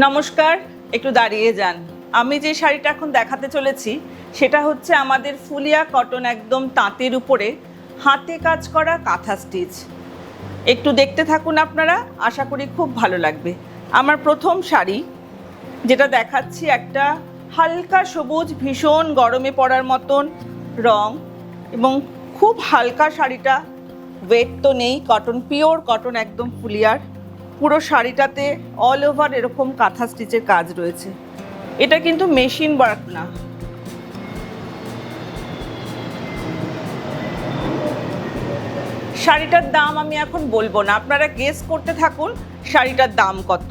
নমস্কার, একটু দাঁড়িয়ে যান। আমি যে শাড়িটা এখন দেখাতে চলেছি সেটা হচ্ছে আমাদের ফুলিয়া কটন, একদম তাঁতের উপরে হাতে কাজ করা কাঁথা স্টিচ। একটু দেখতে থাকুন আপনারা, আশা করি খুব ভালো লাগবে। আমার প্রথম শাড়ি যেটা দেখাচ্ছি, একটা হালকা সবুজ, ভীষণ গরমে পড়ার মতন রং এবং খুব হালকা শাড়িটা। ওয়েট তো নেই, কটন, পিওর কটন, একদম ফুলিয়ার। পুরো শাড়িটাতে অল ওভার এরকম কাঁথা স্টিচের কাজ রয়েছে। এটা কিন্তু মেশিন ওয়ার্ক না। শাড়িটার দাম আমি এখন বলবো না, আপনারা গেস করতে থাকুন শাড়িটার দাম কত।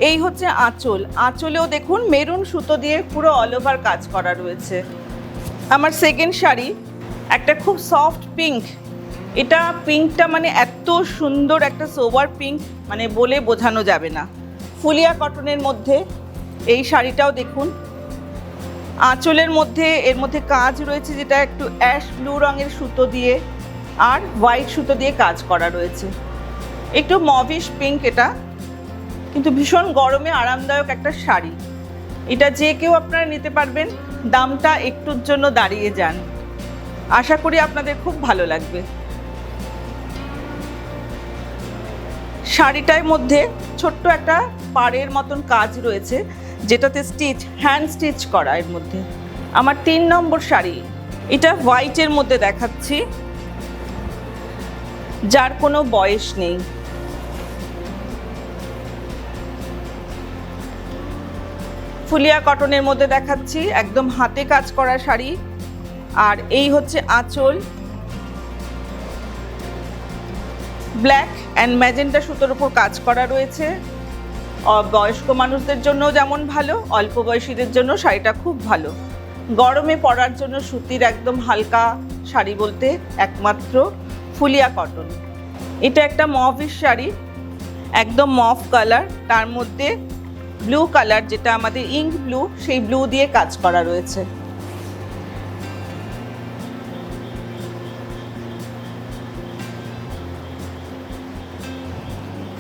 এই হচ্ছে আঁচল। আঁচলেও দেখুন মেরুন সুতো দিয়ে পুরো অল ওভার কাজ করা রয়েছে। আমার সেকেন্ড শাড়ি একটা খুব সফট পিঙ্ক। এটা পিঙ্কটা মানে এত সুন্দর একটা সোবার পিঙ্ক, মানে বলে বোঝানো যাবে না। ফুলিয়া কটনের মধ্যে এই শাড়িটাও দেখুন, আঁচলের মধ্যে এর মধ্যে কাজ রয়েছে, যেটা একটু অ্যাশ ব্লু রঙের সুতো দিয়ে আর হোয়াইট সুতো দিয়ে কাজ করা রয়েছে। একটু মভিশ পিঙ্ক এটা, কিন্তু ভীষণ গরমে আরামদায়ক একটা শাড়ি। এটা যে কেউ আপনারা নিতে পারবেন। দামটা একটুর জন্য দাঁড়িয়ে যান, আশা করি আপনাদের খুব ভালো লাগবে। শাড়িটার মধ্যে ছোট্ট একটা পাড়ের মতন কাজ রয়েছে, যেটাতে স্টিচ, হ্যান্ড স্টিচ করা এর মধ্যে। আমার 3 নম্বর শাড়ি, এটা হোয়াইটের মধ্যে দেখাচ্ছি, যার কোনো বয়স নেই। ফুলিয়া কটনের মধ্যে দেখাচ্ছি, একদম হাতে কাজ করা শাড়ি। আর এই হচ্ছে আঁচল, ব্ল্যাক অ্যান্ড ম্যাজেন্টা সুতোর উপর কাজ করা রয়েছে। বয়স্ক মানুষদের জন্য যেমন ভালো, অল্প বয়সীদের জন্য শাড়িটা খুব ভালো। গরমে পরার জন্য সুতির একদম হালকা শাড়ি বলতে একমাত্র ফুলিয়া কটন। এটা একটা মভিশ শাড়ি, একদম মভ কালার, তার মধ্যে ব্লু কালার, যেটা আমাদের ইঙ্ক ব্লু, সেই ব্লু দিয়ে কাজ করা রয়েছে।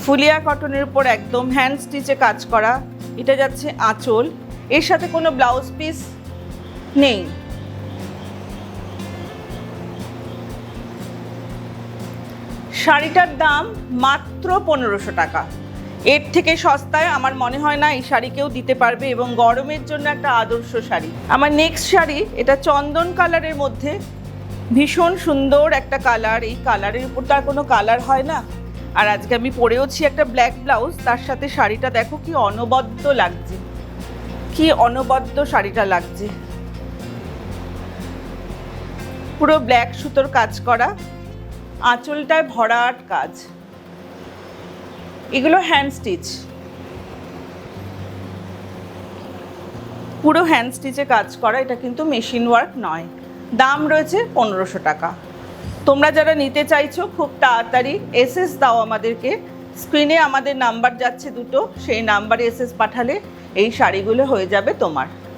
ফুলিয়া কটনের উপর একদম হ্যান্ড স্টিচে কাজ করা। এটা যাচ্ছে আঁচল, এর সাথে কোনো ব্লাউজ পিস নেই। শাড়িটার দাম মাত্র 1500 টাকা। এর থেকে সস্তায় আমার মনে হয় না এই শাড়ি কেউ দিতে পারবে, এবং গরমের জন্য একটা আদর্শ শাড়ি। আমার নেক্সট শাড়ি, এটা চন্দন কালারের মধ্যে, ভীষণ সুন্দর একটা কালার। এই কালারের উপর তার কোনো কালার হয় না। আর আজকে আমি পরেওছি একটা ব্ল্যাক ব্লাউজ, তার সাথে শাড়িটা দেখো কি অনবদ্য লাগছে, কি অনবদ্য শাড়িটা লাগছে। পুরো ব্ল্যাক সুতোর কাজ করা, আঁচলটায় ভরাট কাজ। এগুলো হ্যান্ড স্টিচ, পুরো হ্যান্ড স্টিচে কাজ করা, এটা কিন্তু মেশিন ওয়ার্ক নয়। দাম রয়েছে 1500 টাকা। তোমরা যারা নিতে চাইছো খুব তাড়াতাড়ি এসএস দাও আমাদেরকে। স্ক্রিনে আমাদের নাম্বার যাচ্ছে দুটো, সেই নাম্বারে এসএস পাঠালে এই শাড়িগুলো হয়ে যাবে তোমার।